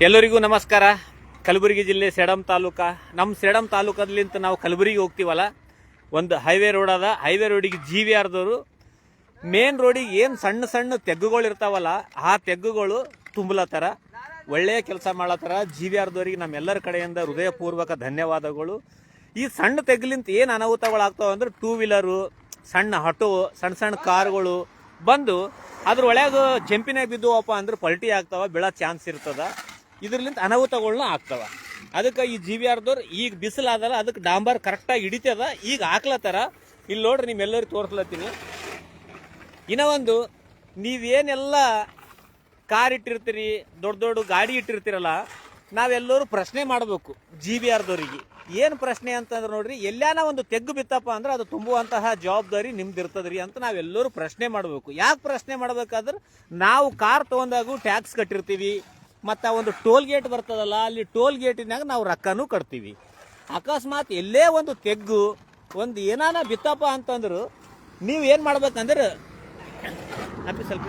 ಎಲ್ಲರಿಗೂ ನಮಸ್ಕಾರ. ಕಲಬುರಗಿ ಜಿಲ್ಲೆ ಸೇಡಂ ತಾಲೂಕಾ. ನಮ್ಮ ಸೇಡಂ ತಾಲೂಕದಲ್ಲಿಂತ ನಾವು ಕಲಬುರಗಿ ಹೋಗ್ತೀವಲ್ಲ, ಒಂದು ಹೈವೇ ರೋಡ್ ಅದ. ಹೈವೇ ರೋಡಿಗೆ GVRದವರು ಮೇನ್ ರೋಡಿಗೆ ಏನು ಸಣ್ಣ ಸಣ್ಣ ತೆಗ್ಗುಗಳು ಇರ್ತಾವಲ್ಲ, ಆ ತೆಗ್ಗುಗಳು ತುಂಬಲತ್ತಾರ. ಒಳ್ಳೆಯ ಕೆಲಸ ಮಾಡತ್ತಾರ. GVRದವರಿಗೆ ನಮ್ಮೆಲ್ಲರ ಕಡೆಯಿಂದ ಹೃದಯಪೂರ್ವಕ ಧನ್ಯವಾದಗಳು. ಈ ಸಣ್ಣ ತೆಗ್ಲಿಂತ ಏನು ಅನಾಹುತಗಳಾಗ್ತಾವ ಅಂದ್ರೆ, ಟೂ ವೀಲರು, ಸಣ್ಣ ಆಟೋ, ಸಣ್ಣ ಸಣ್ಣ ಕಾರ್ಗಳು ಬಂದು ಅದ್ರೊಳಗೆ ಜಂಪಿನಾಗ ಬಿದ್ದುವಪ್ಪ ಅಂದ್ರೆ ಪಲ್ಟಿ ಆಗ್ತಾವ, ಬೀಳೋ ಚಾನ್ಸ್ ಇರ್ತದ. ಇದ್ರಲಿಂತ ಅನಾಹುತಗಳನ್ನ ಆಗ್ತಾವ. ಅದಕ್ಕೆ ಈ GVRದವ್ರು ಈಗ ಬಿಸಿಲಾದಲ್ಲ, ಅದಕ್ಕೆ ಡಾಂಬರ್ ಕರೆಕ್ಟಾಗಿ ಹಿಡಿತದ. ಈಗ ಹಾಕ್ಲತ್ತಾರ. ಇಲ್ಲಿ ನೋಡ್ರಿ, ನಿಮ್ಮೆಲ್ಲರಿಗೂ ತೋರಿಸ್ಲತ್ತೀನಿ. ಇನ್ನೂ ಒಂದು, ನೀವೇನೆಲ್ಲ ಕಾರ್ ಇಟ್ಟಿರ್ತೀರಿ, ದೊಡ್ಡ ದೊಡ್ಡ ಗಾಡಿ ಇಟ್ಟಿರ್ತೀರಲ್ಲ, ನಾವೆಲ್ಲರೂ ಪ್ರಶ್ನೆ ಮಾಡಬೇಕು GVRದವ್ರಿಗೆ. ಏನು ಪ್ರಶ್ನೆ ಅಂತಂದ್ರೆ ನೋಡ್ರಿ, ಎಲ್ಲಾನ ಒಂದು ತೆಗ್ಗು ಬಿತ್ತಪ್ಪ ಅಂದ್ರೆ ಅದು ತುಂಬುವಂತಹ ಜವಾಬ್ದಾರಿ ನಿಮ್ದು ಇರ್ತದ್ರಿ ಅಂತ ನಾವೆಲ್ಲರೂ ಪ್ರಶ್ನೆ ಮಾಡಬೇಕು. ಯಾಕೆ ಪ್ರಶ್ನೆ ಮಾಡ್ಬೇಕಾದ್ರೆ, ನಾವು ಕಾರ್ ತೊಗೊಂಡಾಗೂ ಟ್ಯಾಕ್ಸ್ ಕಟ್ಟಿರ್ತೀವಿ, ಮತ್ತು ಒಂದು ಟೋಲ್ ಗೇಟ್ ಬರ್ತದಲ್ಲ, ಅಲ್ಲಿ ಟೋಲ್ ಗೇಟಿನಾಗ ನಾವು ರೊಕ್ಕನೂ ಕಟ್ತೀವಿ. ಅಕಸ್ಮಾತ್ ಎಲ್ಲೇ ಒಂದು ತೆಗ್ಗು ಒಂದು ಏನಾನ ಬಿತ್ತಪ್ಪ ಅಂತಂದ್ರು ನೀವು ಏನು ಮಾಡ್ಬೇಕಂದ್ರೆ, ಸ್ವಲ್ಪ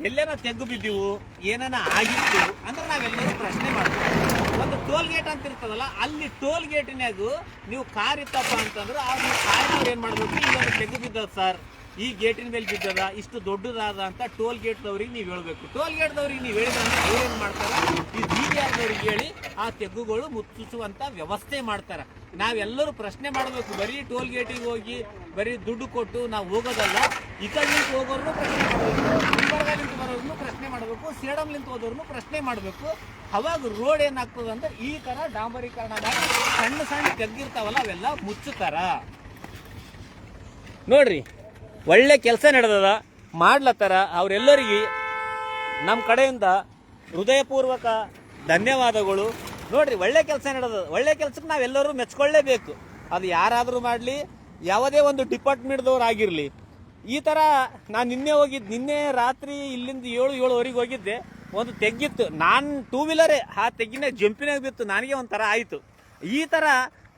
ಎಲ್ಲೇನ ತೆಗ್ಗು ಬಿದ್ದೀವು, ಏನಾನ ಆಗಿತ್ತು ಅಂದ್ರೆ ನಾವೆಲ್ಲರೂ ಪ್ರಶ್ನೆ ಮಾಡ್ತೀವಿ. ಒಂದು ಟೋಲ್ ಗೇಟ್ ಅಂತ ಇರ್ತದಲ್ಲ, ಅಲ್ಲಿ ಟೋಲ್ ಗೇಟಿನಾಗೂ ನೀವು ಕಾರ್ ಇತ್ತಪ್ಪ ಅಂತಂದ್ರೆ ಆ ಕಾರಿನವ್ರು ಏನು ಮಾಡಬೇಕು, ಇಲ್ಲೊಂದು ತೆಗ್ಗು ಬಿದ್ದದ ಸರ್, ಈ ಗೇಟಿನ ಮೇಲೆ ಬಿದ್ದದ, ಇಷ್ಟು ದೊಡ್ಡದಾದ ಅಂತ ಟೋಲ್ ಗೇಟ್ದವ್ರಿಗೆ ನೀವು ಹೇಳ್ಬೇಕು. ಟೋಲ್ ಗೇಟ್ದವ್ರಿಗೆ ನೀವು ಹೇಳಿದ್ರೆ ಅವ್ರೇನು ಮಾಡ್ತಾರೆ, ಈ GVRದವ್ರಿಗೆ ಹೇಳಿ ಆ ತೆಗ್ಗುಗಳು ಮುಚ್ಚಿಸುವಂಥ ವ್ಯವಸ್ಥೆ ಮಾಡ್ತಾರೆ. ನಾವೆಲ್ಲರೂ ಪ್ರಶ್ನೆ ಮಾಡಬೇಕು. ಬರೀ ಟೋಲ್ ಗೇಟಿಗೆ ಹೋಗಿ ಬರೀ ದುಡ್ಡು ಕೊಟ್ಟು ನಾವು ಹೋಗೋದಲ್ಲ. ಈ ಕಡೆಲಿಂತ ಹೋಗೋರ್ನು ಪ್ರಶ್ನೆ ಮಾಡಬೇಕು, ಗುಲ್ಬರ್ಗಲಿಂತ ಬರೋರ್ನು ಪ್ರಶ್ನೆ ಮಾಡಬೇಕು, ಸೇಡಂಲಿಂತ ಹೋದವ್ರನ್ನು ಪ್ರಶ್ನೆ ಮಾಡಬೇಕು. ಅವಾಗ ರೋಡ್ ಏನಾಗ್ತದೆ ಅಂದ್ರೆ, ಈ ಥರ ಡಾಂಬರೀಕರಣ ಮಾಡಿ ಸಣ್ಣ ಸಣ್ಣ ತೆಗ್ಗಿರ್ತಾವಲ್ಲ ಅವೆಲ್ಲ ಮುಚ್ಚುತ್ತಾರ. ನೋಡ್ರಿ, ಒಳ್ಳೆ ಕೆಲಸ ನಡೆದದ, ಮಾಡ್ಲತ್ತಾರ. ಅವರೆಲ್ಲರಿಗೆ ನಮ್ಮ ಕಡೆಯಿಂದ ಹೃದಯಪೂರ್ವಕ ಧನ್ಯವಾದಗಳು. ನೋಡ್ರಿ, ಒಳ್ಳೆ ಕೆಲಸ ನಡೆದದ. ಒಳ್ಳೆ ಕೆಲಸಕ್ಕೆ ನಾವೆಲ್ಲರೂ ಮೆಚ್ಕೊಳ್ಳೇಬೇಕು. ಅದು ಯಾರಾದರೂ ಮಾಡಲಿ, ಯಾವುದೇ ಒಂದು ಡಿಪಾರ್ಟ್ಮೆಂಟ್ದವ್ರು ಆಗಿರಲಿ. ಈ ಥರ ನಾನು ನಿನ್ನೆ ರಾತ್ರಿ ಇಲ್ಲಿಂದ 7-7:30 ಹೋಗಿದ್ದೆ. ಒಂದು ತೆಗ್ಗಿತ್ತು, ನಾನು ಟೂ ವೀಲರೇ, ಆ ತೆಗ್ಗಿನಾಗ ಜಂಪಿನಾಗ ಬಿತ್ತು. ನನಗೆ ಒಂಥರ ಆಯಿತು. ಈ ಥರ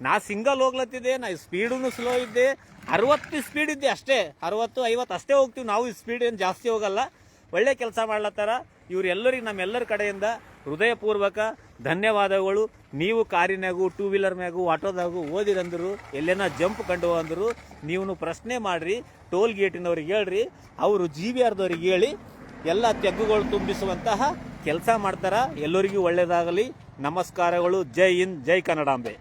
ನಾ ಸಿಂಗಲ್ ಹೋಗ್ಲತ್ತಿದ್ದೆ, ನಾ ಸ್ಪೀಡೂ ಸ್ಲೋ ಇದ್ದೆ, 60 ಸ್ಪೀಡ್ ಇದ್ದೆ ಅಷ್ಟೇ, 60-50 ಅಷ್ಟೇ ಹೋಗ್ತೀವಿ ನಾವು. ಈ ಸ್ಪೀಡ್ ಏನು ಜಾಸ್ತಿ ಹೋಗಲ್ಲ. ಒಳ್ಳೆ ಕೆಲಸ ಮಾಡ್ಲತ್ತಾರ. ಇವರೆಲ್ಲರಿಗೆ ನಮ್ಮೆಲ್ಲರ ಕಡೆಯಿಂದ ಹೃದಯಪೂರ್ವಕ ಧನ್ಯವಾದಗಳು. ನೀವು ಕಾರಿನಾಗೂ, ಟೂ ವೀಲರ್ ಮ್ಯಾಗೂ, ಆಟೋದಾಗೂ ಓದಿರಂದರು, ಎಲ್ಲೇನ ಜಂಪ್ ಕಂಡು ಅಂದರು, ನೀವು ಪ್ರಶ್ನೆ ಮಾಡಿರಿ. ಟೋಲ್ ಗೇಟಿನವ್ರಿಗೆ ಹೇಳ್ರಿ, ಅವರು GVRದವ್ರಿಗೆ ಹೇಳಿ ಎಲ್ಲ ತೆಗ್ಗುಗಳು ತುಂಬಿಸುವಂತಹ ಕೆಲಸ ಮಾಡ್ತಾರ. ಎಲ್ಲರಿಗೂ ಒಳ್ಳೆಯದಾಗಲಿ. ನಮಸ್ಕಾರಗಳು. ಜೈ ಹಿಂದ್, ಜೈ ಕನ್ನಡಾಂಬೆ.